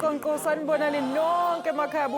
qonqo sanibonani nonke emakhaya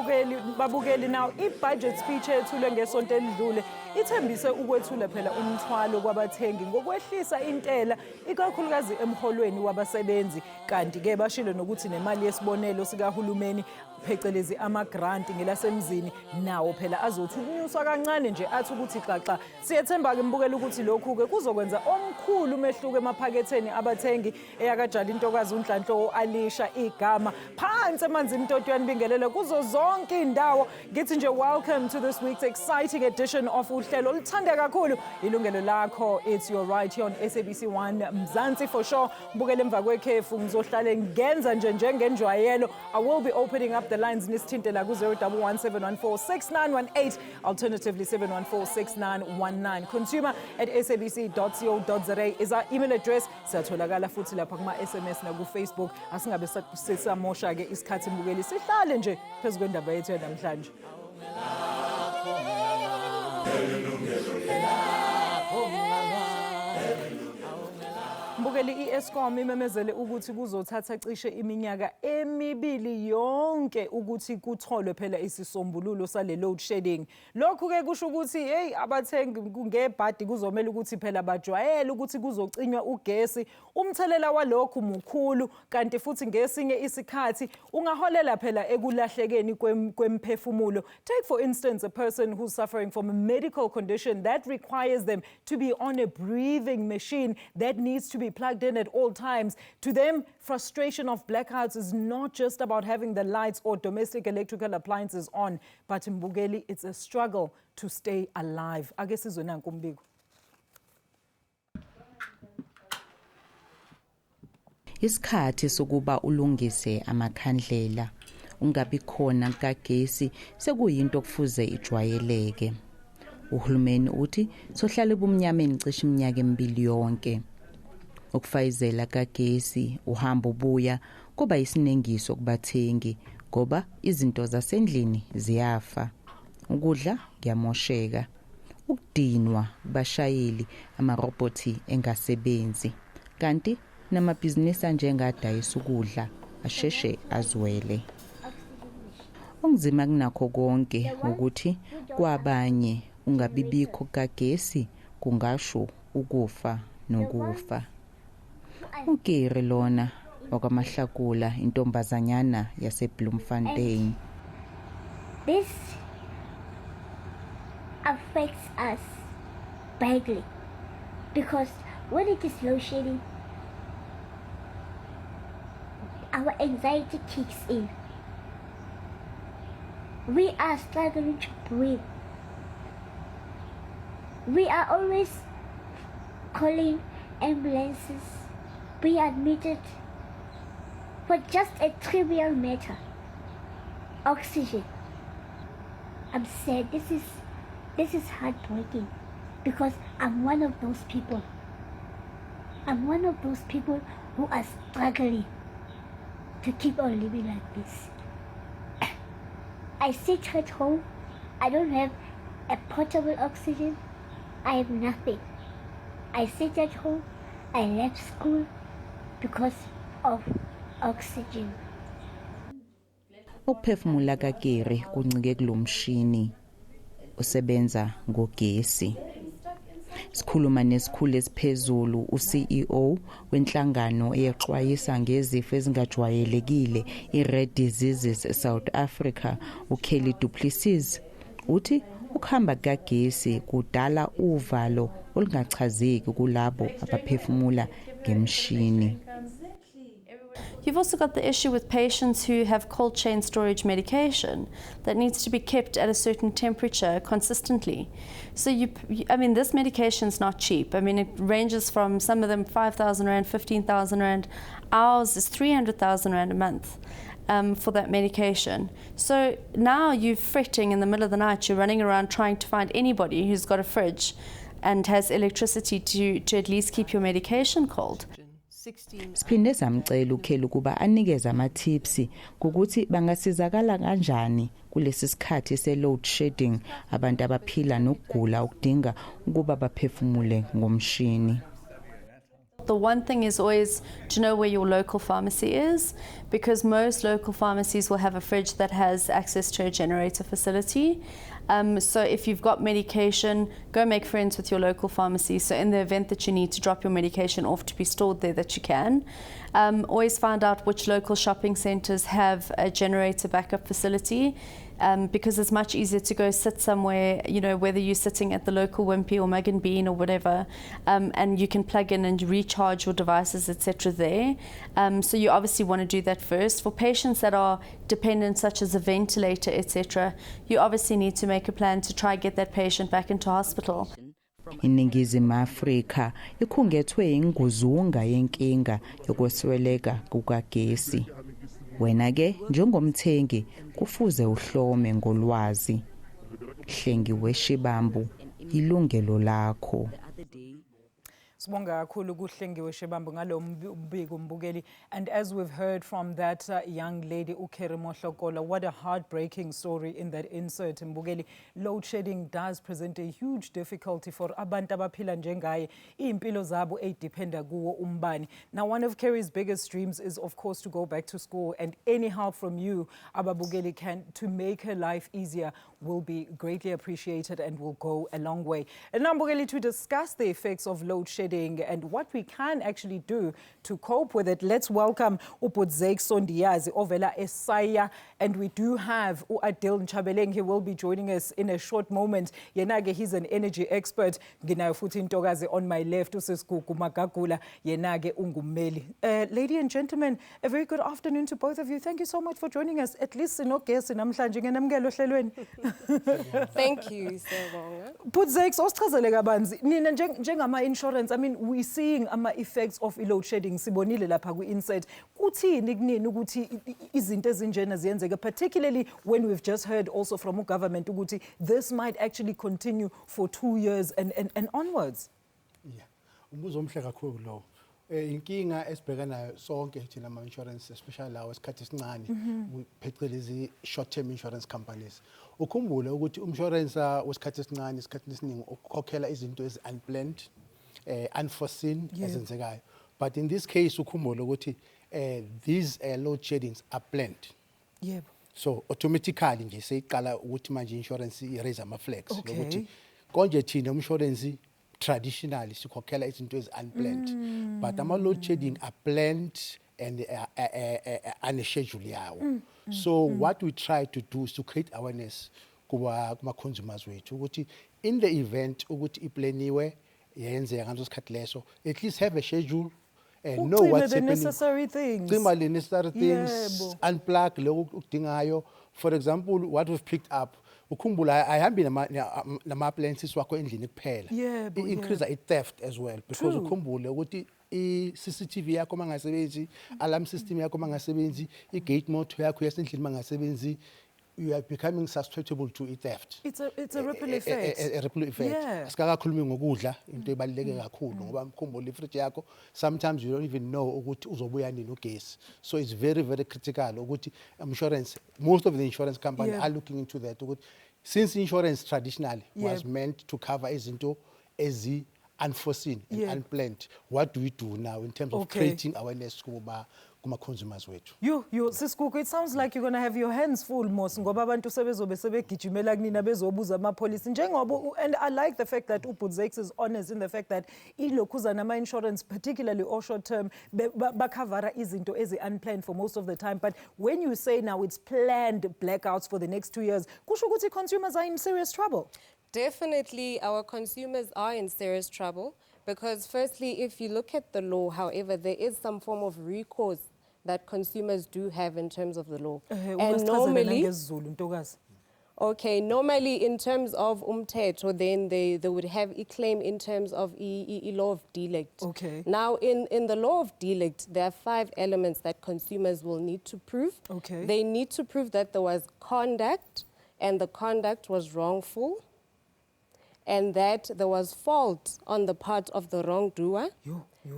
babukeli now i-budget speech ethule ngesonto elidlule ithembise ukwethula phela umthwalo kwabathengi ngokwehlisa intela ikakhulukazi emholweni wabasebenzi kanti ke bashilo nokuthi nemali yesibonelo sikahulumeni phecelezi ama-grant ngelasemzini nawo phela azothunyuswa kancane nje athi ukuthi xaxa siyethemba ke mbukela ukuthi lokhu ke kuzokwenza omkhulu umehluko emaphaketheni abathengi eyakajala intokazi uNhlanhlo Alisha igama phansi emanzini Mtotweni Bingelele kuzo zonke indawo ngithi nje welcome to this week's exciting edition of uhlelo lithande kakhulu Yilungelo Lakho. It's your right here on SABC 1 Mzansi for sure. Mbukele emva kwekhefu ngizohlale ngenza nje njengenjwayelo. I will be opening up the lines nisithinte la ku 011 alternatively 7146919 consumer@sabc.co.za is our email address. Siyatholakala futhi lapha kuma SMS na ku Facebook. Asingabe sisamosha ke isikhathi mbukeli sihlale nje phezulu kwendaba yethu namhlanje. Mbukeli iEscom imemezele ukuthi kuzothatha cishe iminyaka emibili yonke ukuthi kutholwe phela isisombululo sale load shedding. Lokhu ke kusho ukuthi hey abathengi ngebhadi kuzomela ukuthi phela bajwayele ukuthi kuzocinywa ugesi. Umthelela walokhu mukhulu kanti futhi ngesinye isikhathi ungaholela phela ekulahlekeni kwemphefumulo. Take for instance a person who's suffering from a medical condition that requires them to be on a breathing machine that needs to be plugged in at all times. To them, frustration of blackouts is not just about having the lights or domestic electrical appliances on, but in Mbugeli, it's a struggle to stay alive. I guess it's umbiko. Isikhathi sokuba ulungise amakhandlela ungabi khona kagesi sekuyinto kufuze ijwayeleke. Uhulumeni uthi sohlala ebumnyameni cishe iminyaka emibili yonke. Ukufayizela kagesi uhamba ubuya kuba isinengiso kubathengi ngoba izinto zasendlini ziyafa. Ukudla kuyamosheka. Ukudinwa bashayeli amaroboti engasebenzi. Kanti namabhizinisi anjengadayisa ukudla asheshe azwele. Ongizima kunakho konke ukuthi kwabanye ungabibikho kagesi kungasho ukufa nokufa. Ukere lona wakamahlakula intombazanyana yaseBloemfontein. This affects us badly because when it is load shedding, our anxiety kicks in. We are struggling to breathe. We are always calling ambulances, be admitted for just a trivial matter. Oxygen. I'm sad. This is heartbreaking because I'm one of those people. I'm one of those people who are struggling to keep on living like this. I sit at home. I don't have a portable oxygen. I have nothing. I sit at home. I left school because of oxygen. Ukuphefumula kagere kuncike kulomshini usebenza ngogesi. Sikhuluma nesikhulu esiphezulu uCEO wenhlangano eyaxwayisa ngezifo ezingajwayelekile iRare Diseases South Africa uKelly Du Plessis uthi ukuhamba kagesi kudala uvalo olungachazeki kulabo abaphefumula ngemshini. You've also got the issue with patients who have cold chain storage medication that needs to be kept at a certain temperature consistently. So I mean, this medication is not cheap. I mean, it ranges from some of them 5,000 Rand, 15,000 Rand. Ours is 300,000 Rand a month for that medication. So now you're fretting in the middle of the night, you're running around trying to find anybody who's got a fridge and has electricity to at least keep your medication cold. Siphinde samcela uKelly ukuba anikeze ama-tips ukuthi bangasizakala kanjani kulesi sikhathi se-load shedding abantu abaphila nokugula okudinga ukuba baphefumule ngomshini. The one thing is always to know where your local pharmacy is, because most local pharmacies will have a fridge that has access to a generator facility. So if you've got medication, go make friends with your local pharmacy. So in the event that you need to drop your medication off to be stored there, that you can. Always find out which local shopping centres have a generator backup facility. Because it's much easier to go sit somewhere, you know, whether you're sitting at the local Wimpy or Mug and Bean or whatever, and you can plug in and recharge your devices, etc. there. So you obviously want to do that first. For patients that are dependent, such as a ventilator, etc., you obviously need to make a plan to try get that patient back into hospital. iNingizimu Afrika ikhungethwe inguzunga yenkinga yokwesweleka kukagesi. Wena ke njengomthengi kufuze uhlome ngolwazi. Hlengiwe Shibambu, Yilungelo Lakho. Sibonga kakhulu kuhlengiwe Shebambo ngalo mbiko mbukeli. And as we've heard from that young lady uKheri Mohlokola, what a heartbreaking story in that insert mbukeli. Load shedding does present a huge difficulty for abantu abaphila njengaye, impilo zabo edependa kuwo umbani. Now one of Kheri's biggest dreams is of course to go back to school, and any help from you ababukeli can to make her life easier will be greatly appreciated and will go a long way. And now mbukeli, to discuss the effects of load shedding and what we can actually do to cope with it, let's welcome uBudzek Sondiyazi ovela eSaya, and we do have uAdil Nchabeleng. He will be joining us in a short moment. Yenage, he's an energy expert. Nginayo futhi intokazi on my left usesigugu Magagula, yenage ungumeli. Lady and gentlemen, a very good afternoon to both of you. Thank you so much for joining us. At least sinogesi namhlanje ngenamukelo hlelweni. Thank you, Sawonga. Budzek, osichazele kabanzi nina njengama insurance, I mean, we're seeing effects of load shedding. Sibonile lapha ku-insert. Kuthini kunini ukuthi izinto ezinjena ziyenzeka, particularly when we've just heard also from government ukuthi this might actually continue for 2 years and onwards? Yeah, umbuzo omhle kakhulu lo. Inkinga esibhekanayo sonke thina ama insurance, especially lawo esikhathi esincane, phecelezi short term insurance companies. Ukhumbule ukuthi umshwarensi wesikhathi esincane isikhathi esiningi ukhokhela izinto ezi unplanned, unforeseen ezenzekayo. But in this case ukhumbule ukuthi these load sheddings are planned. Yebo. So automatically nje seyiqala ukuthi manje insurance i-raise ama flags Okay. ukuthi konje thina umshwarensi traditionally sikhokhela izinto ezi unplanned, but ama load shedding are planned and a schedule yawo. So what we try to do is to create awareness kuma consumers wethu ukuthi in the event ukuthi iplaniwe yenzeka ngaleso sikhathi leso, at least have a schedule and know what's the happening. necessary things. Cima the necessary things, Yebo. unplug lokhu ukudingayo. For example, what we've picked up, ukhumbula ayihambi nama appliances wakho endlini kuphela. Yebo, Increase i-theft as well, because ukhumbule ukuthi i-CCTV yakho mangasebenzi, alarm system yakho mangasebenzi, i-gate motor yakho yasendlini mangasebenzi, you are becoming susceptible to theft. It's a ripple effect. A ripple effect. Yeah. Asikakhulumi ngokudla into ebaluleke kakhulu ngoba mkhumbule ifridge yakho, sometimes you don't even know ukuthi uzobuya nini ugesi. So it's very very critical ukuthi insurance, most of the insurance companies are looking into that ukuthi since insurance traditionally was meant to cover izinto ezi unforeseen and unplanned, what do we do now in terms of creating awareness kuma consumers wethu? You Siskuku, it sounds like you're going to have your hands full mos ngoba abantu sebezobe sebegijimela kunina bezobuza amapolice njengoba. And I like the fact that uBudzek is honest in the fact that ilokhuza nama insurance, particularly or short term, bakavara izinto ezi unplanned for most of the time. But when you say now it's planned blackouts for the next 2 years, kusho ukuthi consumers are in serious trouble. Definitely, our consumers are in serious trouble because firstly, if you look at the law, however, there is some form of recourse that consumers do have in terms of the law. And normally, normally in terms of umthetho, then they would have a claim in terms of a law of delict. Okay. Now, in the law of delict, there are 5 elements that consumers will need to prove. Okay. They need to prove that there was conduct, and the conduct was wrongful, and that there was fault on the part of the wrongdoer.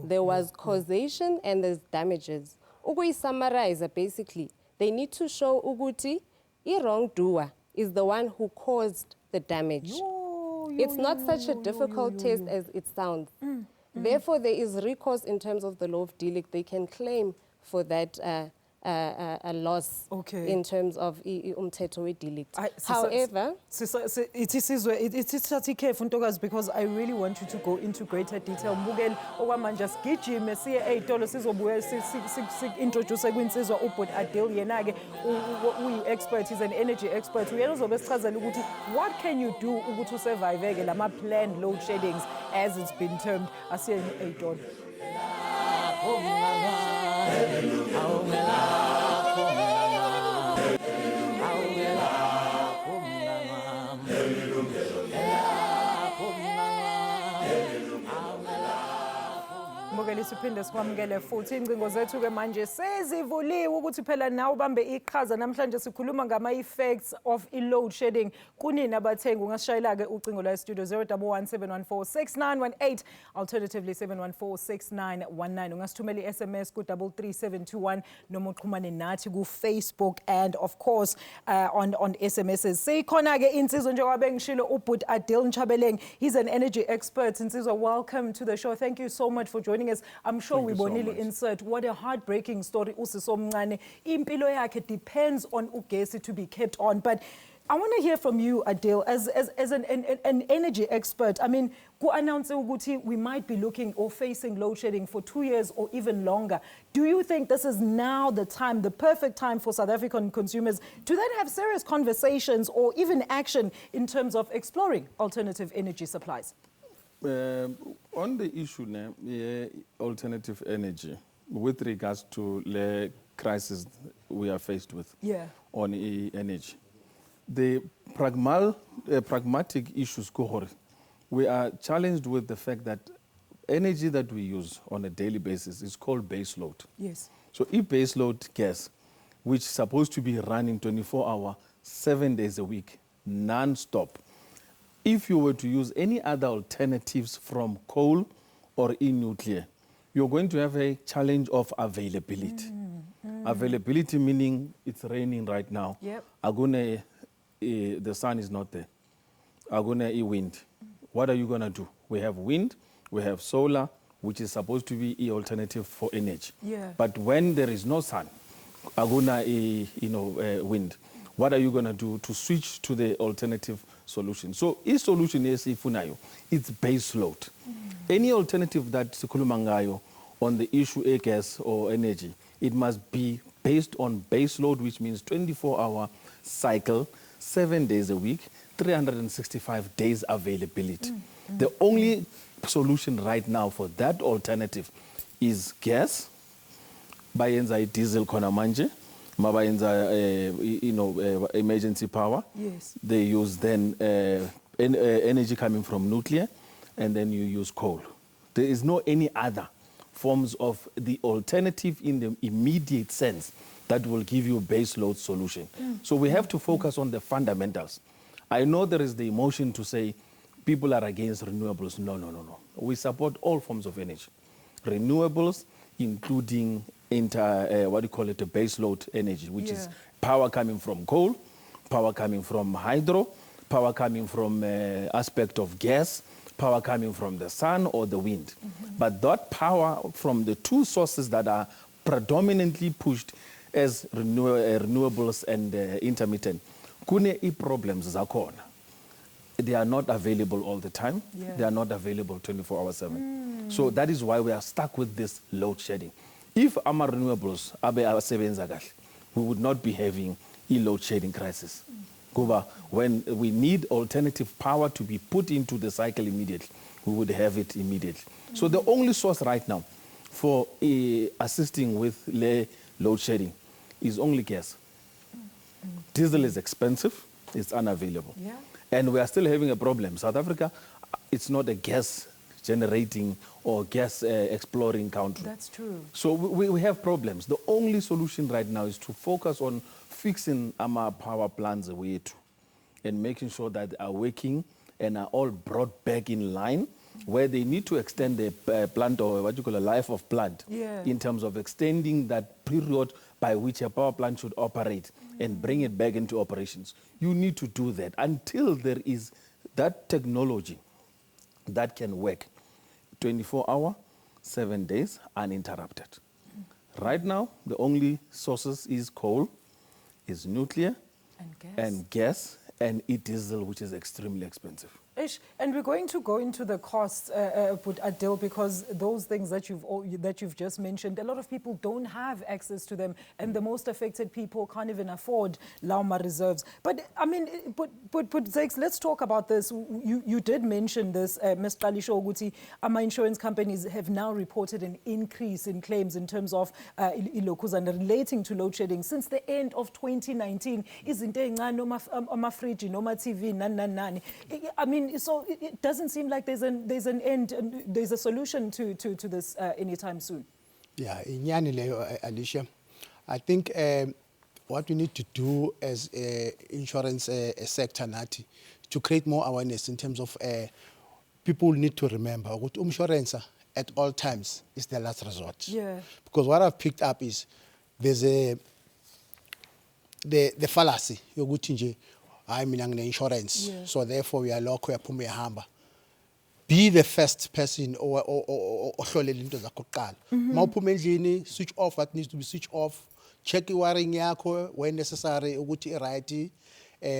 There was causation and there's damages. Ugu summarize basically, they need to show uguti I wrongdoer is the one who caused the damage. It's not such a difficult test as it sounds. Therefore, there is recourse in terms of the law of delict. They can claim for that a loss in terms of umthetho we-delict. However, ithi careful Ntokazi, because I really want you to go into greater detail. Mbukeli okwamanje sigijime siye ey'tolo sizobuye introduce kwinsizwa ubhuti Adil yena-ke uyi-expert, he's an energy expert. Uyena uzobe sichazela ukuthi what can you do ukuthi usurvive-ke lama planned load sheddings as it's been termed. Asiye ey'tolo. Mbukeli siphinde sikwamukele futhi ingcingo zethu-ke manje sezivuliwe ukuthi phela nawe ubambe iqhaza. Namhlanje sikhuluma ngama-effects of i-load shedding kunini abathengi. Ungasishayela-ke ucingo la studio 011 714 6918 alternatively 714 6919. Ungasithumela i-SMS ku 33721 noma uxhumane nathi ku-Facebook and of course on SMSs. Seyikhona-ke insizwa njengoba bengishilo ubhuti Adil Nchabeleng. He's an energy expert. Insizwa, welcome to the show. Thank you so much for joining us. I'm sure we bonili insert. What a heartbreaking story. Usiso mncane. Impilo yakhe depends on ugesi to be kept on. But I want to hear from you, Adil, as an energy expert. I mean, ku-announce ukuthi we might be looking or facing load shedding for 2 years or even longer. Do you think this is now the time, the perfect time for South African consumers to then have serious conversations or even action in terms of exploring alternative energy supplies? On the issue now, alternative energy, with regards to the crisis we are faced with on energy, the pragmatic issues, we are challenged with the fact that energy that we use on a daily basis is called base load. Yes. So if base load gas, which is supposed to be running 24 hours, 7 days a week, non-stop, if you were to use any other alternatives from coal or in nuclear, you're going to have a challenge of availability. Availability meaning it's raining right now. Yep. The sun is not there. Wind. What are you going to do? We have wind, we have solar, which is supposed to be an alternative for energy. Yeah. But when there is no sun, wind. What are you going to do to switch to the alternative solution? So, each solution is ifunayo. It's base load. Any alternative that sikhuluma ngayo on the issue of gas or energy, it must be based on base load, which means 24-hour cycle, 7 days a week, 365 days availability. The only solution right now for that alternative is gas, bayenza diesel khona manje. Emergency power. Yes. They use then energy coming from nuclear, and then you use coal. There is no any other forms of the alternative in the immediate sense that will give you a base load solution. So we have to focus on the fundamentals. I know there is the emotion to say people are against renewables. No. We support all forms of energy. Renewables, including the base load energy, which is power coming from coal, power coming from hydro, power coming from aspect of gas, power coming from the sun or the wind. But that power from the two sources that are predominantly pushed as renewables and intermittent, kune problems zakhona. They are not available all the time. They are not available 24 hours 7. So that is why we are stuck with this load shedding. If our renewables we would not be having a load shedding crisis. When we need alternative power to be put into the cycle immediately, we would have it immediately. So the only source right now for assisting with load shedding is only gas. Diesel is expensive, it's unavailable. And we are still having a problem. South Africa, it's not a gas generating or gas exploring country. That's true. So we have problems. The only solution right now is to focus on fixing our power plants away too, and making sure that they are working and are all brought back in line where they need to extend the plant or what you call a life of plant in terms of extending that period by which a power plant should operate and bring it back into operations. You need to do that until there is that technology that can work 24-hour, 7 days, uninterrupted. Right now, the only sources is coal, is nuclear, and gas, and diesel, which is extremely expensive. And we're going to go into the costs, but Adele, because those things that you've just mentioned, a lot of people don't have access to them, and the most affected people can't even afford Lauma reserves. But I mean, but Zakes, let's talk about this. You did mention this, Ms. Qalisho Oguti. Ama insurance companies have now reported an increase in claims in terms of ilokuzana relating to load shedding since the end of 2019. Izinto ezincane noma fridge noma TV nani. I mean, so it doesn't seem like there's an end, and there's a solution to this anytime soon. Yeah, inyani leyo, Alicia. I think what we need to do as insurance sector nati to create more awareness in terms of people need to remember what insurance at all times is the last resort. Yeah. Because what I've picked up is there's the fallacy yokuthi nje hayi mina ngine insurance, so therefore we are lokho yaphuma ehamba. Be the first person ohlolela into zakho kuqala. Mawuphuma endlini, switch off what needs to be switched off. Check i-wiring yakho when necessary ukuthi i-right.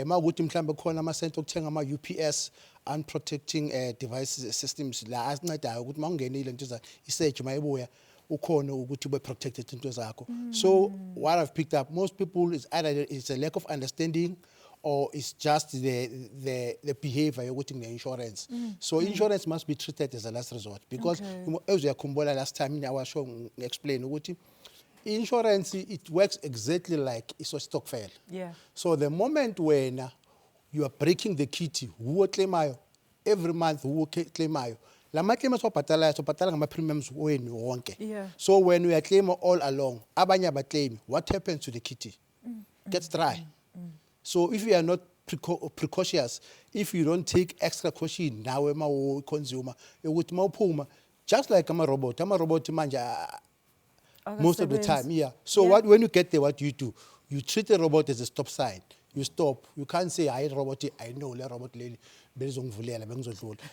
Mawukuthi mhlambe khona ama-center okuthenga ama-UPS unprotecting devices systems la asincedayo ukuthi mawungenile into i-surge mayibuya ukhona ukuthi ube protected into zakho. So what I've picked up, most people is either it's a lack of understanding or it's just the behavior yokuthi ngine insurance. So insurance must be treated as a last resort, because as uyakhumbula last time I was showing explain ukuthi insurance, it works exactly like it's a stokvel. Yeah. So the moment when you are breaking the kitty, who claimayo every month, who claimayo la claim so patala ngama premiums wenu wonke. Yeah. So when we are claiming all along, abanye abaclaim, what happens to the kitty? Gets dry. So if you are not precautious, if you don't take extra caution now ema consumer, ukuthi mawuphuma just like ama-robot manje most of the time, yeah. So when you get there, what you do, you treat the robot as a stop sign. You stop. You can't say, I robot, I know, le robot lady.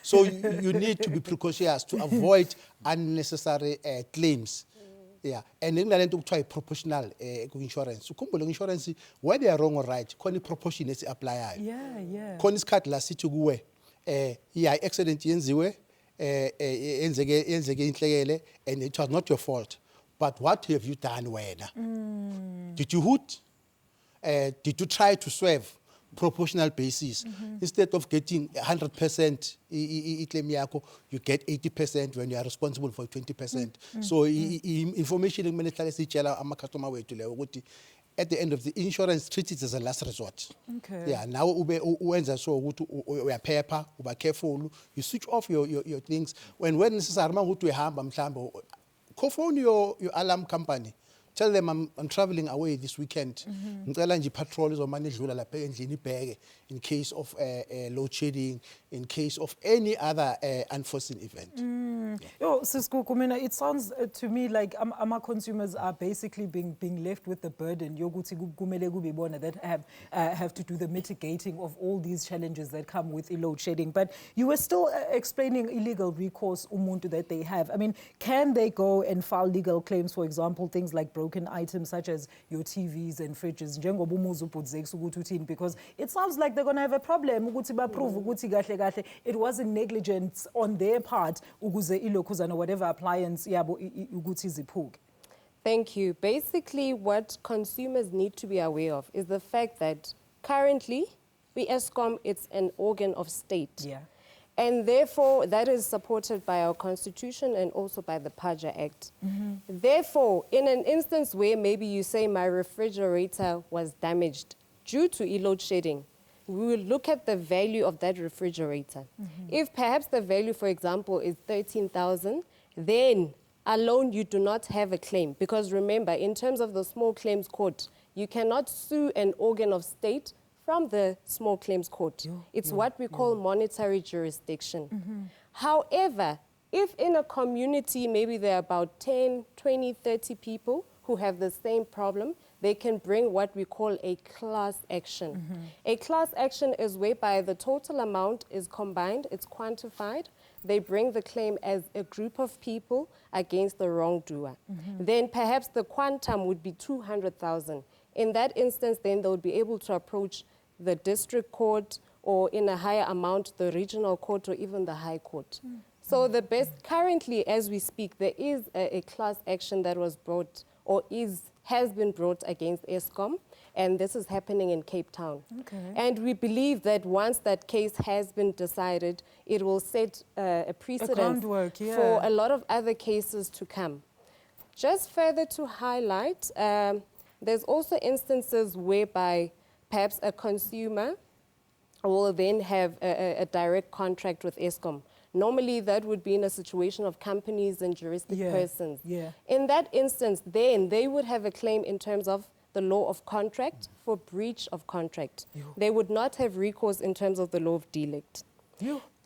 So you need to be precautious to avoid unnecessary claims. Yeah, and then I to try proportional insurance. So insurance, whether they are wrong or right, can proportion is apply. Yeah. Can cut la situ guwe. Yeah, accident yenziwe. Yenzeke and it was not your fault. But what have you done, when? Did you hoot? Did you try to swerve? Proportional basis. Instead of getting 100% claim yako, you get 80% when you are responsible for 20%. So information at the end of the insurance, treat it as a last resort. Okay. Yeah. Now so we are paper, we are careful. You switch off your things when necessary. Call phone your alarm company. Tell them I'm traveling away this weekend. Patrol is in case of load shedding, in case of any other unforeseen event. Yo, Cisco Kumina, it sounds to me like our consumers are basically being left with the burden that have to do the mitigating of all these challenges that come with load shedding. But you were still explaining illegal recourse umuntu that they have. I mean, can they go and file legal claims, for example, things like broken items such as your TVs and fridges, because it sounds like they're going to have a problem. It wasn't negligence on their part, whatever appliance. Thank you. Basically, what consumers need to be aware of is the fact that currently, ESCOM, it's an organ of state. Yeah. And therefore, that is supported by our Constitution and also by the PAJA Act. Therefore, in an instance where maybe you say my refrigerator was damaged due to load shedding, we will look at the value of that refrigerator. If perhaps the value, for example, is 13,000, then alone you do not have a claim. Because remember, in terms of the Small Claims Court, you cannot sue an organ of state from the Small Claims Court. It's what we call monetary jurisdiction. However, if in a community, maybe there are about 10, 20, 30 people who have the same problem, they can bring what we call a class action. A class action is whereby the total amount is combined, it's quantified, they bring the claim as a group of people against the wrongdoer. Then perhaps the quantum would be 200,000. In that instance, then they would be able to approach the district court, or in a higher amount, the regional court or even the high court. So the best, currently as we speak, there is a class action that was brought or has been brought against Eskom, and this is happening in Cape Town. Okay. And we believe that once that case has been decided, it will set a precedent groundwork, for a lot of other cases to come. Just further to highlight, there's also instances whereby perhaps a consumer will then have a direct contract with Eskom. Normally, that would be in a situation of companies and juristic persons. In that instance, then they would have a claim in terms of the law of contract for breach of contract. They would not have recourse in terms of the law of delict.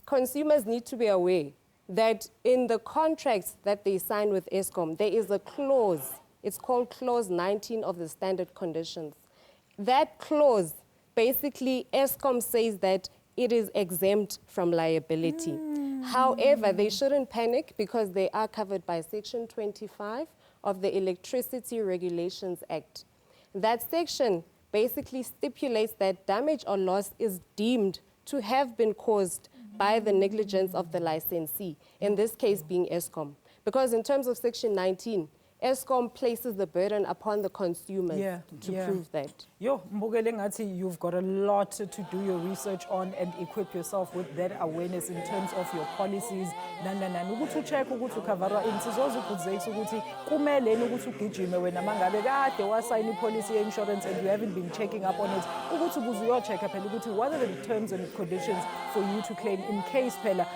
Consumers need to be aware that in the contracts that they sign with Eskom, there is a clause. It's called Clause 19 of the Standard Conditions. That clause, basically, Eskom says that it is exempt from liability. However, they shouldn't panic because they are covered by Section 25 of the Electricity Regulations Act. That section basically stipulates that damage or loss is deemed to have been caused by the negligence of the licensee, in this case being Eskom. Because in terms of Section 19, Eskom places the burden upon the consumers to prove that. Mbukele ngathi you've got a lot to do your research on and equip yourself with that awareness in terms of your policies. Ukuthi ucheck ukuthi ukhavarwa insizoza ukuzekisa ukuthi kumeleni ukuthi ugijime wena mangabe kade wasayina ipolicy insurance and you haven't been checking up on it. Ukuthi ukuze uyochecka phela ukuthi what are the terms and conditions for you to claim in case phela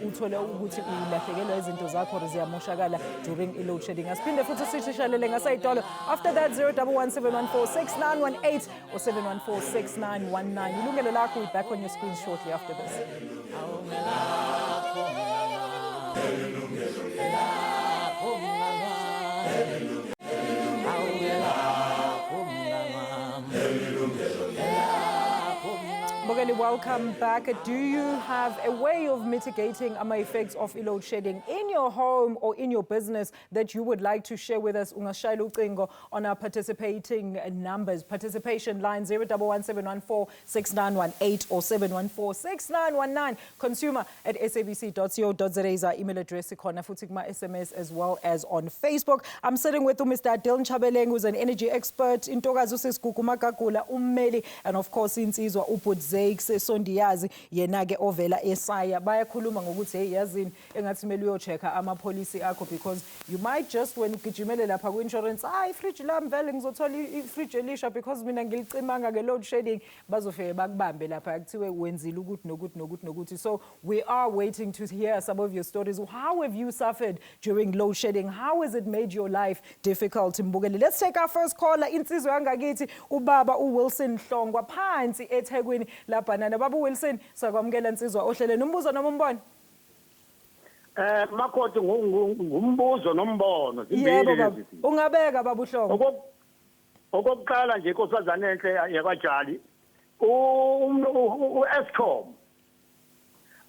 uthole ukuthi ulahlekelwa izinto zakho ziyamoshakala during load shedding. Asiphinde futhi sishishalele ngasayitolo. After that 011-714-6918 or 714-6919. Yilungelo Lakho, we're back on your screen shortly after this. Welcome back. Do you have a way of mitigating effects of load shedding in your home or in your business that you would like to share with us? Ungashayela ucingo on our participating numbers. Participation line 011-714-6918 or 714-6919. consumer@sabc.co.za is our email address. Ikhona futhi kuma SMS as well as on Facebook. I'm sitting with Mr. Dylan Chabeleng, who's an energy expert, Intokazi uSisigugu Magagula, ummeli, and of course insizwa uBudzakes Sondiyazi yena ke ovela eSaya. Bayakhuluma ngokuthi hey yazini engathi mele uyochecka amapolicy akho, because you might just when ugijimele lapha ku-insurance ifridge lami vele ngizothola ifridge elisha because mina ngilicimanga nge-load shedding, bazofike bakubambe lapha kuthiwe wenzile ukuthi nokuthi. So we are waiting to hear some of your stories. How have you suffered during load shedding? How has it made your life difficult? Mbukeli, let's take our first caller. Insizwe yangakithi ubaba uWilson Hlongwa phansi eThekwini lapha nana. Baba Wilson, sakwamukela insizwa ohleleni. Umbuzo noma umbono? Makoti ngumbuzo nombono. Yebo baba. Ungabeka baba uHlongwa. Okokuqala nje inkosazana enhle yakwaJali u-Eskom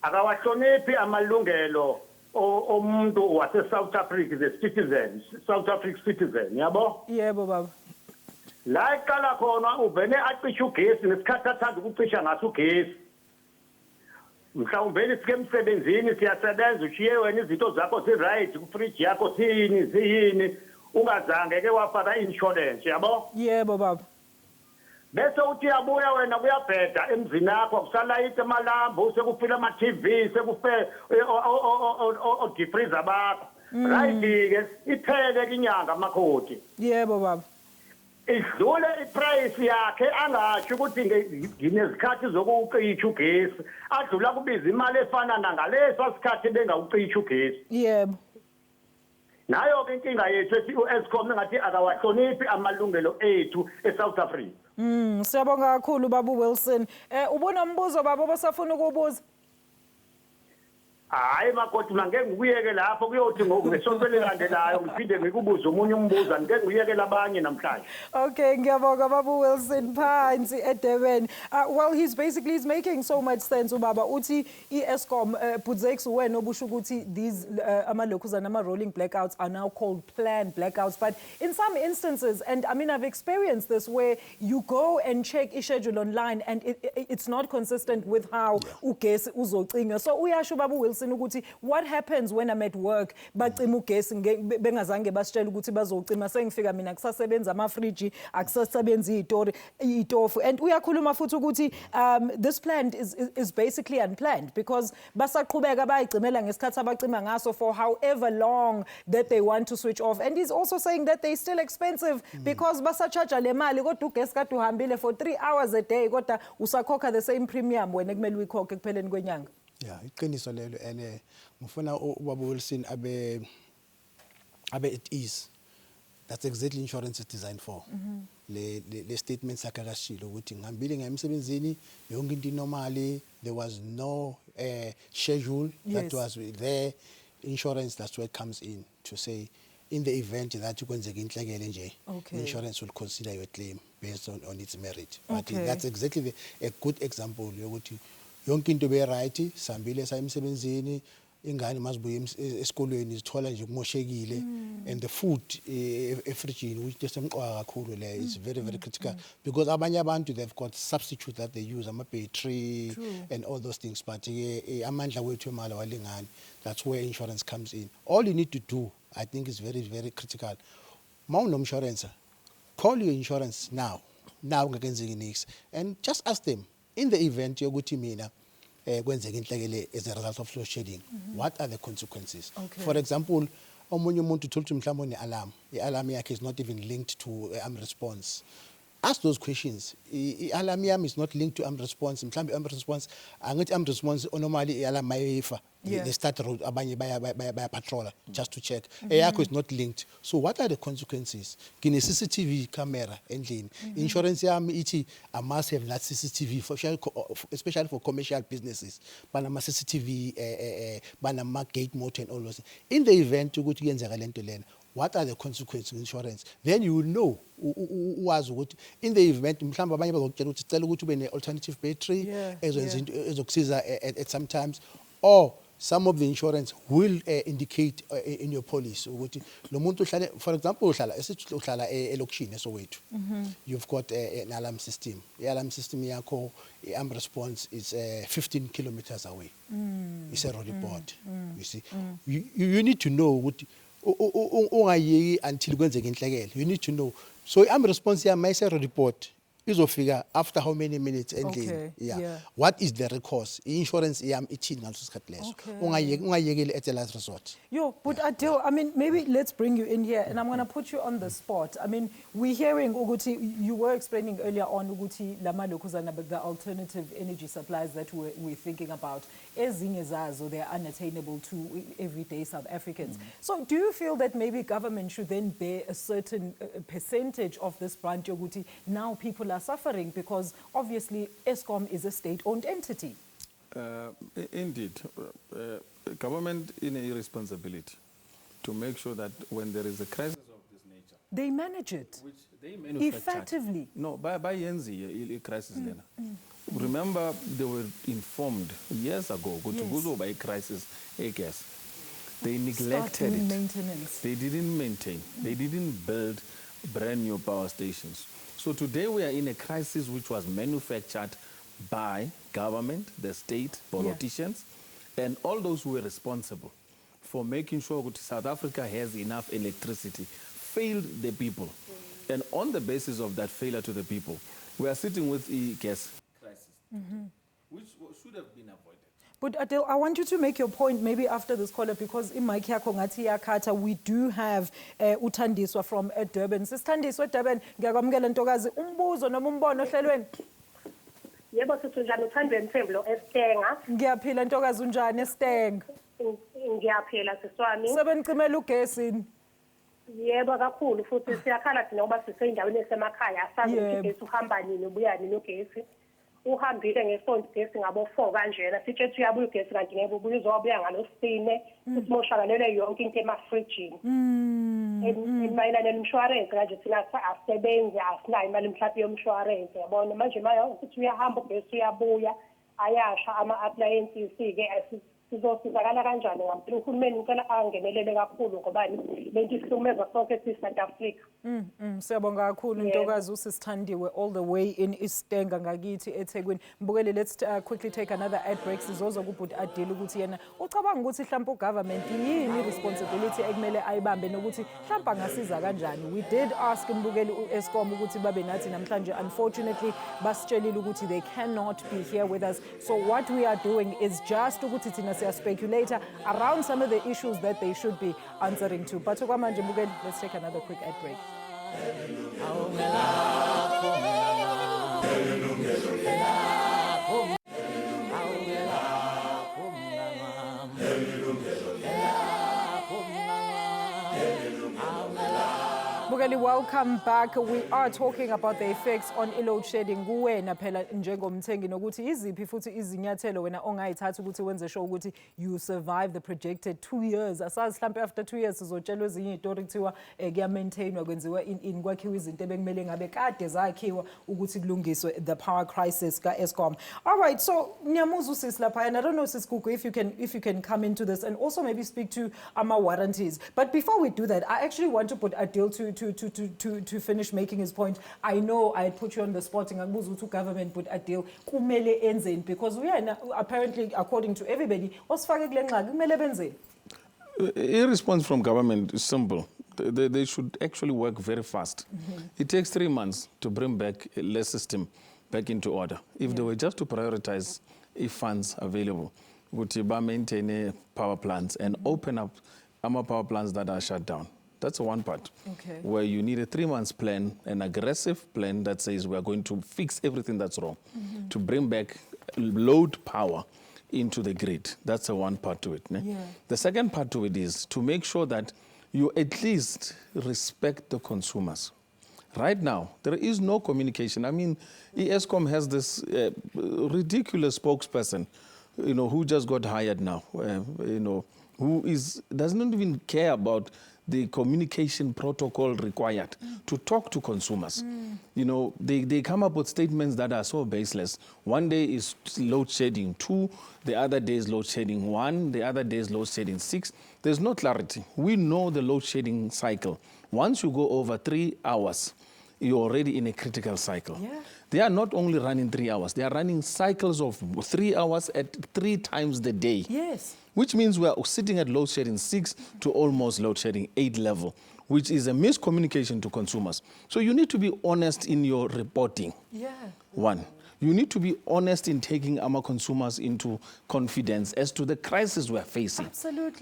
akawahloniphi amalungelo omuntu wase South Africa, the citizen, South Africa citizen, yabo? Yebo baba. La iqala khona uvene acisha ugesi nesikhathi athanda ukucisha ngaso ugesi. Mhlawumbe sike emsebenzini siyasebenza ushiye wena izinto zakho zi-right ku-fridge yakho ziyini ungazange ke wafaka insurance, yabo? Yebo baba. Bese uthi yabuya wena kuyabheda emzini yakho kusalayite amalambu sekufile ama-TV sekufe o-defreezer bakho. Right ke iphele inyanga makoti. Yebo baba. Idlule iprice yakhe angasho ukuthi nginezikhathi zokucisha ugesi, adlula kubiza imali efana nangaleso sikhathi bengawucisha ugesi. Yebo. Nayo ke inkinga yethu ethi uEskom ngathi akawahloniphi amalungelo ethu eSouth Africa. Siyabonga kakhulu baba Wilson. Ubona umbuzo baba obasafuna ukubuza? hayi makoti mangeke ngikuyeke lapho kuyothi ngesonto elilandelayo ngiphinde ngikubuze umunye umbuzo angeke ngiyekele abanye namhlanje. Okay, ngiyabonga Baba Wilson Phansi eDurban. Well, he's making so much sense ubaba uthi iEscom Budzex wena obusho ukuthi these amalokhuzana ama rolling blackouts are now called planned blackouts, but in some instances, and I mean I've experienced this, where you go and check schedule online and it's not consistent with how ugesi uzocinga. So uyasho Baba Wilson ukuthi what happens when I'm at work bacima ugesi bengazange basitshela ukuthi bazocima, sengifika mina kusasebenza ama fridge akusasebenzi itofu, and uyakhuluma futhi ukuthi this plant is basically unplanned because basaqhubeka bayigcimela ngesikhathi abacima ngaso for however long that they want to switch off, and he's also saying that they're still expensive because basacharge le mali kodwa ugesi kade uhambile for 3 hours a day kodwa usakhokha the same premium wena kumele uyikhokhe kupheleni kwenyanga. Yeah, iqiniso lelo ene ngifuna ubaba Wilson abe at ease. That's exactly insurance is designed for. Le statement sakhe akashilo ukuthi ngihambile ngemsebenzini yonke into normally, there was no schedule that was there. Insurance, that's where it comes in to say in the event that kwenzeka inhlekele nje, insurance will consider your claim based on its merit. But that's exactly a good example yokuthi yonke into be right, sambile sayemsebenzini, ingane mazibuye esikolweni izithola nje kumoshekile, and the food efridgini which desemqwa kakhulu le is very critical because abanye abantu they've got substitute that they use ama battery and all those things, but amandla wethu emali walingani. That's where insurance comes in. All you need to do, I think, is very critical. Mawuno insurance, call your insurance now ngakenzeki nix, and just ask them in the event yokuthi mina kwenzeka inhlekele as a result of load shedding, what are the consequences? For example, omunye umuntu uthola ukuthi mhlawumbe une-alarm, i-alarm yakhe is not even linked to arm response. Ask those questions. I-alarm yami is not linked to arm response. Mhlawumbe arm response, angithi arm response normally i-alarm mayifa. They start road abanye baya patroller just to check. Eyakho is not linked. So what are the consequences? Kine CCTV camera endlini. Insurance yami ithi I must have that CCTV especially for commercial businesses. Banama CCTV banama gate motor and all those. In the event ukuthi kuyenzeka lento lena, what are the consequences of insurance? Then you will know was what in the event mhlawumbe abanye bazokutshela ukuthi cela ukuthi ube ne alternative battery ezokusiza at sometimes, or some of the insurance will indicate in your policy ukuthi lo muntu uhlale, for example uhlala elokishini esowethu, you've got an alarm system. The alarm system yakho arm response is 15 kilometers away. It's a road report. You see, you need to know what until kwenzeka inhlekele. You need to know. So arm response yami mayise report izofika after how many minutes endlini. What is the recourse? Insurance yami ithini ngaleso sikhathi leso. Ungayekeli at the last resort. But Adil, I mean, maybe let's bring you in here, and I'm going to put you on the spot. I mean, we're hearing Uguti, you were explaining earlier on Uguti lama lokhuzana, but the alternative energy supplies that we're thinking about, ezinye zazo, they're unattainable to everyday South Africans. So do you feel that maybe government should then bear a certain percentage of this brunt? Uguti, now people are suffering because obviously Eskom is a state-owned entity. Indeed, government in a responsibility to make sure that when there is a crisis of this nature, they manage it, which they manufacture effectively. No, by Yenzi crisis. Remember, they were informed years ago by crisis gas. They neglected it. Maintenance. They didn't maintain. They didn't build brand new power stations. So today we are in a crisis which was manufactured by government, the state, politicians, and all those who were responsible for making sure that South Africa has enough electricity, failed the people. And on the basis of that failure to the people, we are sitting with a gas crisis, which should have been avoided. But Adil, I want you to make your point maybe after this caller, because in my Kata we do have Uthandiswa from Durban. Sisithandiswa Durban, ngiyakwamukela ntokazi, umbuzo noma umbono ohlelweni. Yebo sithunjana uthandwe Mthembulo eStenga. Ngiyaphila ntokazi unjani eStenga? Ngiyaphila siswami. Sebenicimela ugesi. Yebo kakhulu futhi siyakhala thina ngoba siseyindaweni esemakhaya asazi ukuthi ugesi uhamba nini ubuya nini ugesi. uhambile ngesonto ugesi ngabo 4 kanjena sitshe ethi uyabuya ugesi kanti ngeke ubuye uzobuya ngaloSine usimoshakalele yonke into emafrijini emayelana nemshwarensi kanje thina asebenzi asinayo imali mhlawumbe yomshwarensi yabona manje uthi uyahamba ugesi uyabuya ayasha ama-appliances-ke sizosizakala kanjani ngampela uhulumeni ngicela angenelele kakhulu ngoba lento ihlukumeza sonke si-South Africa. Siyabonga kakhulu Ntokazi usisithandiwe all the way in Istenga ngakithi eThekwini. Mbukeli, let's quickly take another ad break. Sizoza kubhuti Adile ukuthi yena ucabanga ukuthi mhlawumbe ugovernment yini responsibility ekumele ayibambe nokuthi mhlawumbe angasiza kanjani. We did ask Mbukeli uEskom ukuthi babe nathi namhlanje. Unfortunately basitshelile ukuthi they cannot be here with us. So what we are doing is just ukuthi thina siya speculate around some of the issues that they should be answering to. But okwamanje Mbukeli, let's take another quick ad break. Mbukeli, welcome back. We are talking about the effects on load shedding kuwena phela njengomthengi nokuthi iziphi futhi izinyathelo wena ongayithatha ukuthi wenze sure ukuthi you survive the projected 2 years. Asazi mhlawumbe after 2 years sizotshelwa ezinye izitori kuthiwa kuya maintainwa kwenziwa in kwakhiwa izinto ebekumele ngabe kade zakhiwa ukuthi kulungiswe the power crisis ka-Eskom. All right, so ngiyamuza usisi lapha, and I don't know Sis Gugu if you can come into this and also maybe speak to warranties. But before we do that, I actually want to put Adil to finish making his point. I know I put you on the spot to government but Adil kumele enzeni because we are apparently, according to everybody, wasifake kule ngxaki kumele benzeni. A response from government is simple. They should actually work very fast. It takes 3 months to bring back a less system back into order. If they were just to prioritize funds available, would maintain power plants and open up power plants that are shut down. That's one part, where you need a 3 months plan, an aggressive plan that says we are going to fix everything that's wrong, to bring back load power into the grid. That's the one part to it. Ne? The second part to it is to make sure that you at least respect the consumers. Right now, there is no communication. I mean, Eskom has this ridiculous spokesperson, who just got hired now, who doesn't even care about the communication protocol required to talk to consumers. They come up with statements that are so baseless. One day is load shedding 2, the other day is load shedding 1, the other day is load shedding 6. There's no clarity. We know the load shedding cycle. Once you go over 3 hours, you're already in a critical cycle. They are not only running 3 hours, they are running cycles of 3 hours at 3 times the day. Which means we are sitting at load shedding 6 to almost load shedding 8 level, which is a miscommunication to consumers. So you need to be honest in your reporting. One, you need to be honest in taking our consumers into confidence as to the crisis we are facing.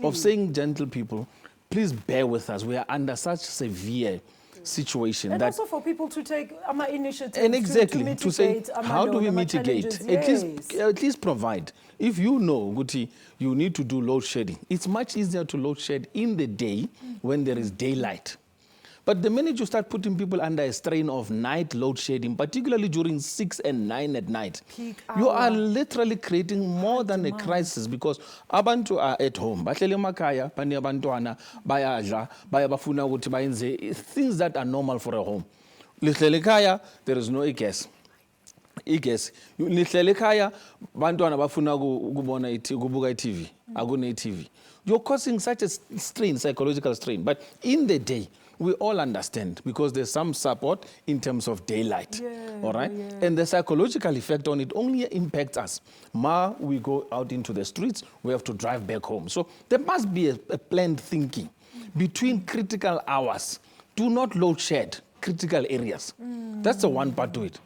Of saying, gentle people, please bear with us. We are under such severe situation. And also for people to take initiative and exactly, to to say, how do we mitigate? Yes. At least provide. If you know, Guti, you need to do load shedding, it's much easier to load shed in the day when there is daylight. But the minute you start putting people under a strain of night load shedding, particularly during 6 and 9 at night, you are literally creating more than a crisis because abantu are at home. Bahleli emakhaya, bani abantwana, bayadla, bafuna ukuthi bayenze things that are normal for a home. Lihleli ekhaya, there is no gas. Lihleli ekhaya, bantwana bafuna ukubona ukubuka iTV, akune iTV. You're causing such a strain, psychological strain. But in the day, we all understand because there's some support in terms of daylight, all right? And the psychological effect on it only impacts us. We go out into the streets, we have to drive back home. So there must be a planned thinking between critical hours. Do not load shed critical areas. That's the one part to it,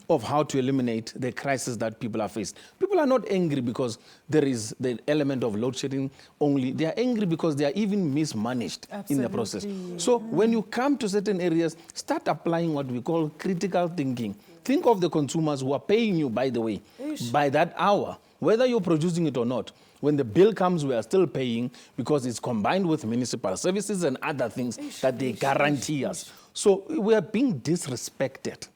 of how to eliminate the crisis that people are faced. People are not angry because there is the element of load shedding only. They are angry because they are even mismanaged in the process. So when you come to certain areas, start applying what we call critical thinking. Think of the consumers who are paying you, by the way, by that hour, whether you're producing it or not. When the bill comes, we are still paying because it's combined with municipal services and other things that they guarantee us. So we are being disrespected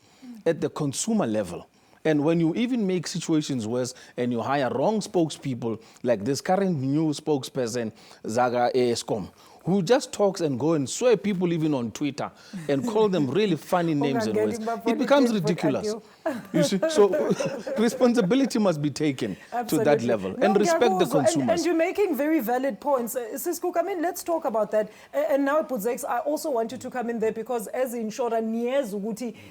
at the consumer level. And when you even make situations worse and you hire wrong spokespeople, like this current new spokesperson, Zaga Eskom, who just talks and go and swear people even on Twitter and call them really funny names and words, it becomes ridiculous. You see, so responsibility must be taken to that level and respect the consumers. And you're making very valid points. Sis Cook, I mean, let's talk about that. And now, Putzex, I also want you to come in there because as insurer,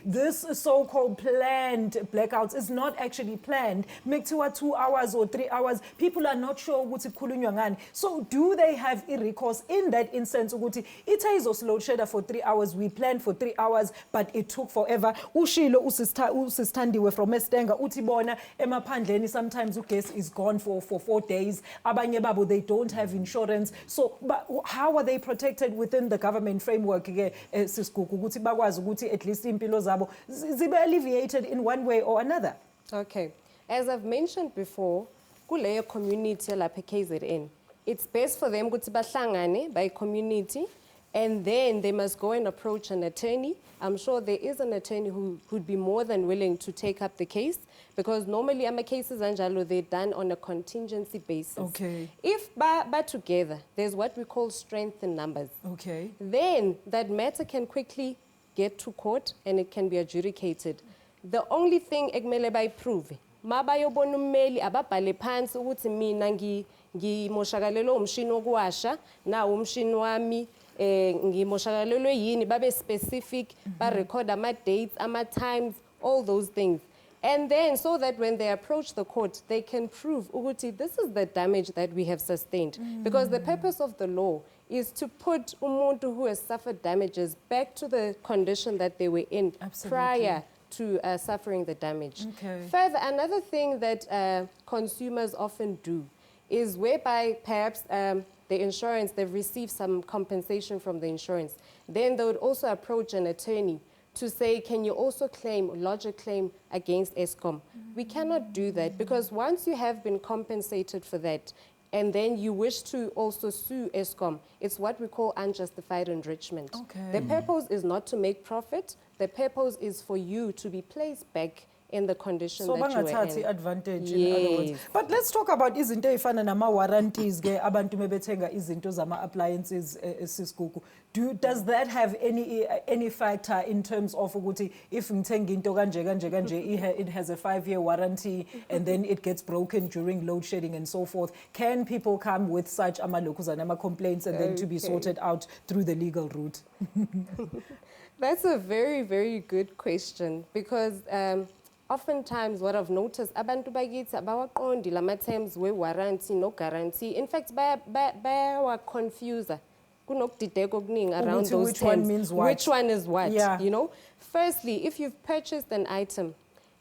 this so-called planned blackouts is not actually planned. Make 2 hours or 3 hours. People are not sure what it. So do they have a recourse in that instance? It is also load shedder for 3 hours. We planned for 3 hours, but it took forever. Ushilo usistandiwe from Estenga utibona emaphandleni sometimes ugesi is gone for 4 days. Abanye babo, they don't have insurance. So but how are they protected within the government framework? At least impilo zabo zibe alleviated in one way or another. Okay. As I've mentioned before, kuleyo community lapha KZN, it's best for them ukuthi bahlangane by community, and then they must go and approach an attorney. I'm sure there is an attorney who would be more than willing to take up the case, because normally ama cases anjalo, they're done on a contingency basis. Okay. If ba together, there's what we call strength in numbers. Okay. Then that matter can quickly get to court and it can be adjudicated. The only thing ekumele bayiprove, mabayobona ummeli ababhale phansi ukuthi mina ngimoshakalelwe umshini wokuwasha, na umshini wami ngimoshakalelwe yini, babe specific, ba record ama dates, ama times, all those things. And then so that when they approach the court, they can prove ukuthi this is the damage that we have sustained. Because the purpose of the law is to put umuntu who has suffered damages back to the condition that they were in prior to suffering the damage. Okay. Further, another thing that consumers often do is whereby perhaps the insurance, they've received some compensation from the insurance. Then they would also approach an attorney to say, can you also lodge a claim against Eskom? We cannot do that, because once you have been compensated for that, and then you wish to also sue Eskom, it's what we call unjustified enrichment. Okay. The purpose is not to make profit. The purpose is for you to be placed back in the condition that you were in. Advantage, in other words. But let's talk about izinto ezifana nama warranties ke abantu mebethenga izinto zama appliances sisigugu. Does that have any factor in terms of ukuthi if ngithenga into kanje it has a 5-year warranty and then it gets broken during load shedding and so forth, can people come with such ama complaints and then to be sorted out through the legal route? That's a very, very good question, because oftentimes what I've noticed, abantu bakithi abawaqondi lama terms we warranty no guarantee. In fact, bayawa confuser. Kunokudideka okuningi around those which terms. one means what? Which one is what? Yeah. You know, firstly, if you've purchased an item,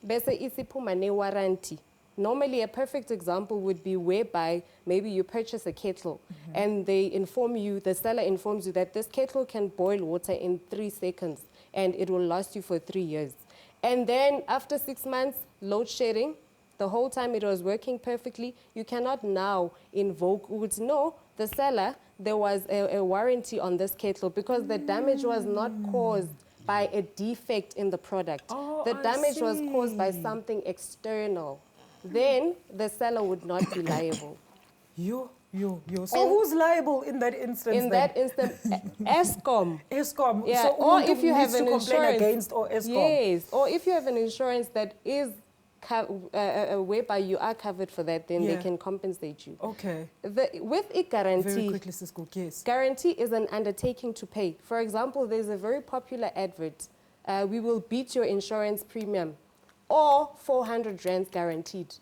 bese isiphuma ne warranty. Normally, a perfect example would be whereby maybe you purchase a kettle and they inform you, the seller informs you that this kettle can boil water in 3 seconds and it will last you for 3 years. And then after 6 months, load shedding, the whole time it was working perfectly, you cannot now invoke, no, the seller, there was a warranty on this kettle because the damage was not caused by a defect in the product. Oh, the damage was caused by something external. Then the seller would not be liable. So who's liable in that instance? In that instance, Eskom. Eskom. Yeah. So or if you have an complaint insurance against or Eskom. Yes. Or if you have an insurance that is whereby you are covered for that, then they can compensate you. Okay. With a guarantee. Very quickly, Cisco, yes. Guarantee is an undertaking to pay. For example, there's a very popular advert. We will beat your insurance premium, or 400 rands guaranteed.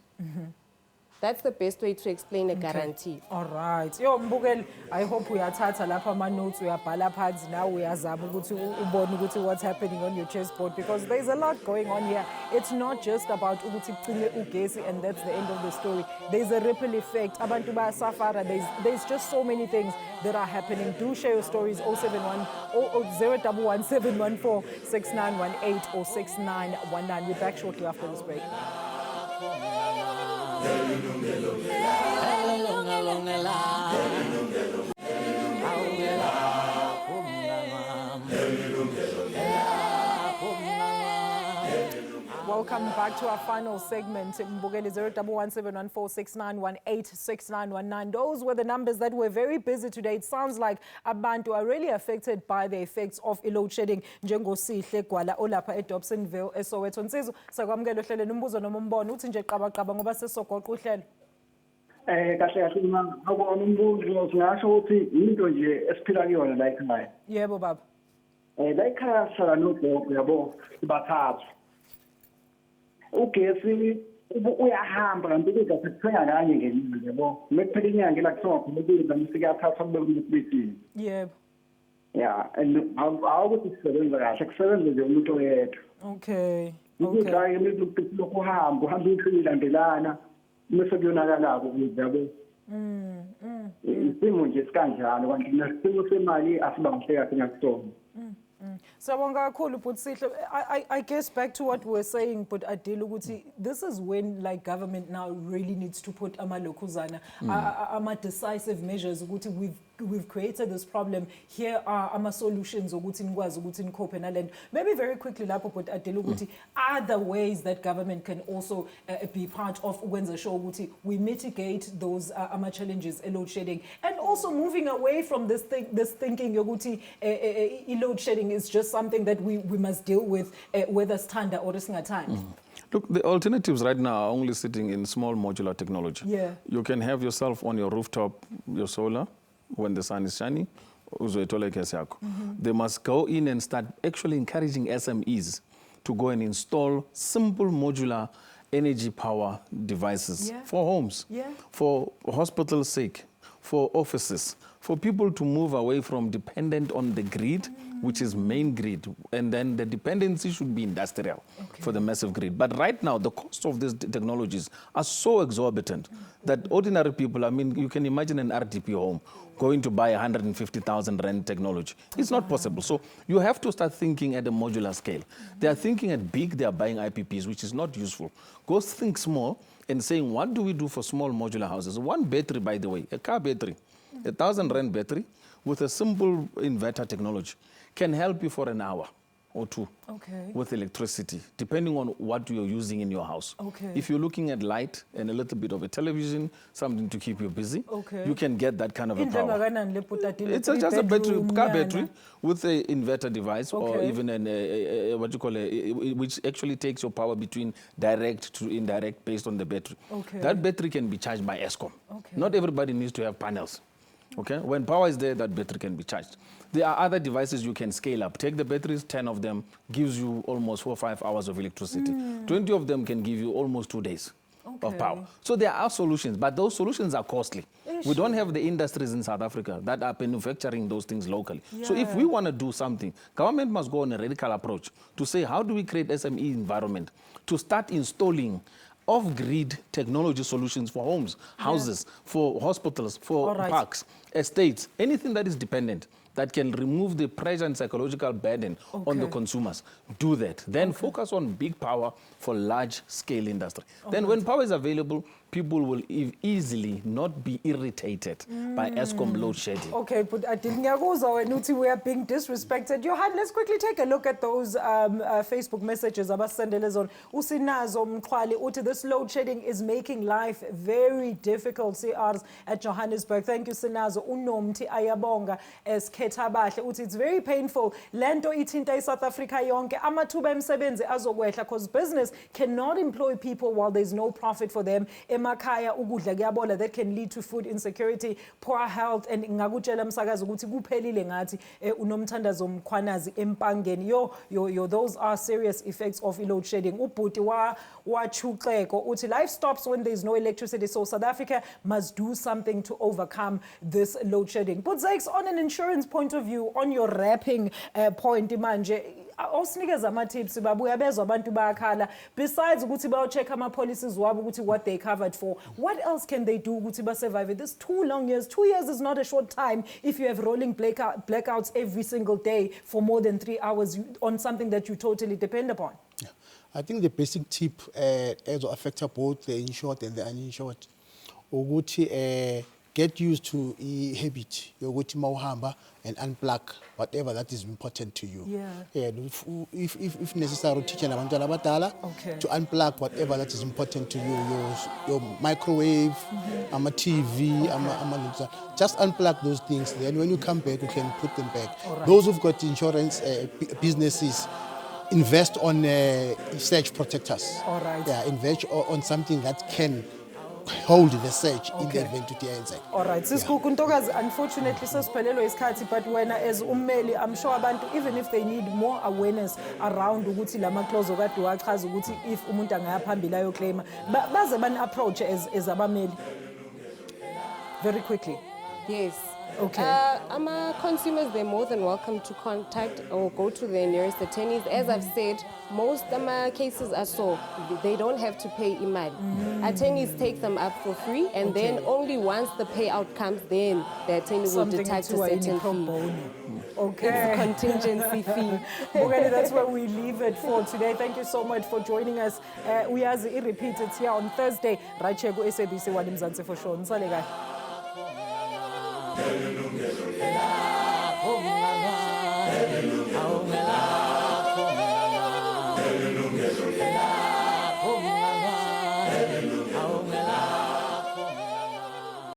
That's the best way to explain a guarantee. All right. Yo Mbukeli, I hope uyathatha lapha ama notes uyabhala phansi now uyazama ukuthi ubone ukuthi what's happening on your chessboard, because there's a lot going on here. It's not just about ukuthi kucime ugesi and that's the end of the story. There's a ripple effect. Abantu bayasafara. There's just so many things that are happening. Do share your stories 071 714 6918 or 6919. We're back shortly after this break. welcome back to our final segment. Mbukeli 01171469186919. Those were the numbers that were very busy today. It sounds like abantu are really affected by the effects of load shedding. Njengosihle Gwala olapha eDobsonville eSoweto. Nsizwa sakwamukela ohlelweni umbuzo noma umbono uthi nje qabaqaba ngoba sesogoqa uhlelo. Kahle kahle ngakubona umbuzo singasho ukuthi into nje esiphila kuyona la ekhaya. Yebo baba. La ekhaya sihlala nogogo yabo sibathathu. Ugesi uyahamba kanti ukudla sekuthenga kanye ngenyanga yabo. Mekuphela inyanga la kuthiwa khona ukudla msikuyathatha kube kunesibithini. Yebo. Yeah, and awukuthi kusebenza kahle kusebenza nje umuntu oyedwa. Okay. Ukudla yemizukuphi ukuhamba uhamba ilandelana. Mase kuyonakalako ukudla yabo. Isimo nje sikanjalo kanti nesimo semali asibangihle kahle ngakusona. Sawonga kakhulu but Sihle, I guess back to what we were saying, but Adil ukuthi this is when like government now really needs to put amalokuzana decisive measures ukuthi we've created this problem, here are ama solutions ukuthi nikwazi ukuthi nicope nalento. Maybe very quickly lapho but Adil ukuthi are there ways that government can also be part of ukwenza sure ukuthi we mitigate those ama challenges load shedding, and also moving away from this thinking yokuthi load shedding is just something that we must deal with whether standa or singathandi. Look, the alternatives right now are only sitting in small modular technology. Yeah. You can have yourself on your rooftop, your solar, when the sun is shining. They must go in and start actually encouraging SMEs to go and install simple modular energy power devices for homes, for hospitals' sake, for offices, for people to move away from dependent on the grid, which is main grid, and then the dependency should be industrial for the massive grid. But right now, the cost of these technologies are so exorbitant that ordinary people, I mean, you can imagine an RDP home going to buy 150,000 rand technology. It's not possible. So you have to start thinking at a modular scale. They are thinking at big, they are buying IPPs, which is not useful. Go think small and saying, what do we do for small modular houses? One battery, by the way, a car battery, 1,000 rand battery with a simple inverter technology can help you for an hour or two with electricity, depending on what you're using in your house. If you're looking at light and a little bit of a television, something to keep you busy, you can get that kind of a power. It's just a battery, car battery with an inverter device or even an, what you call which actually takes your power between direct to indirect based on the battery. That battery can be charged by ESCOM. Not everybody needs to have panels. When power is there, that battery can be charged. There are other devices you can scale up. Take the batteries, 10 of them gives you almost 4 or 5 hours of electricity. 20 of them can give you almost 2 days of power. So there are solutions, but those solutions are costly. We don't have the industries in South Africa that are manufacturing those things locally. So if we want to do something, government must go on a radical approach to say, how do we create SME environment to start installing off-grid technology solutions for homes, houses, for hospitals, for parks, estates, anything that is dependent, that can remove the pressure and psychological burden on the consumers. Do that. Then focus on big power for large-scale industry. Then when power is available, people will easily not be irritated by ESCOM load shedding. Okay, but I didn't know we are being disrespected. Johan, let's quickly take a look at those Facebook messages. This load shedding is making life very difficult. CRs at Johannesburg. Thank you, Sinazo. Unomti ayabonga esketabahle. It's very painful. Lento ithinta South Africa yonke. Amathuba emsebenzi azokwehla because business cannot employ people while there's no profit for them. Emakaya ukudla kuyabola, that can lead to food insecurity, poor health, and ngakutshela msakazi ukuthi kuphelile ngathi unomthandazo mkhwanazi empangeni. Yo, those are serious effects of load shedding. Ubhuti wachukleko uthi life stops when there's no electricity, so South Africa must do something to overcome this load shedding. But Zakes, on an insurance point of view, on your wrapping point manje, osinikeza ama-tips babuya bezwa abantu bayakhala, besides ukuthi bayo-check ama-policies wabo ukuthi what they covered for, what else can they do ukuthi ba-survive this 2 long years? 2 years is not a short time if you have rolling blackouts every single day for more than 3 hours on something that you totally depend upon. I think the basic tip as affects both the insured and the uninsured, ukuthi get used to a habit yokuthi mawuhamba and unplug whatever that is important to you. Yeah. And if necessary, teach abantwana abadala Okay. to unplug whatever that is important to you, your microwave, TV, just unplug those things. Then when you come back, you can put them back. Alright. Those who've got insurance businesses, invest on surge protectors. Alright. Yeah, invest on something that can hold the surge in the Okay. event to the All right, Sisku Ntokazi, unfortunately sesiphelelwe isikhathi, but wena as ummeli, I'm sure abantu, even if they need more awareness around ukuthi lama clause okade wachaza ukuthi if umuntu angaya phambili ayoclaima, baze bani approach as abameli very quickly. Yes. Okay. Consumers, they're more than welcome to contact or go to their nearest attorneys. As I've said, most cases are so they don't have to pay imali. Attorneys take them up for free, and then only once the payout comes, then the attorney will detach a certain fee. Okay. It's a contingency fee. Okay, that's where we leave it for today. Thank you so much for joining us. We are repeated here on Thursday. Right here, go SABC One Mzansi for sure. Nsale kahle. Yilungelo lakho, awumela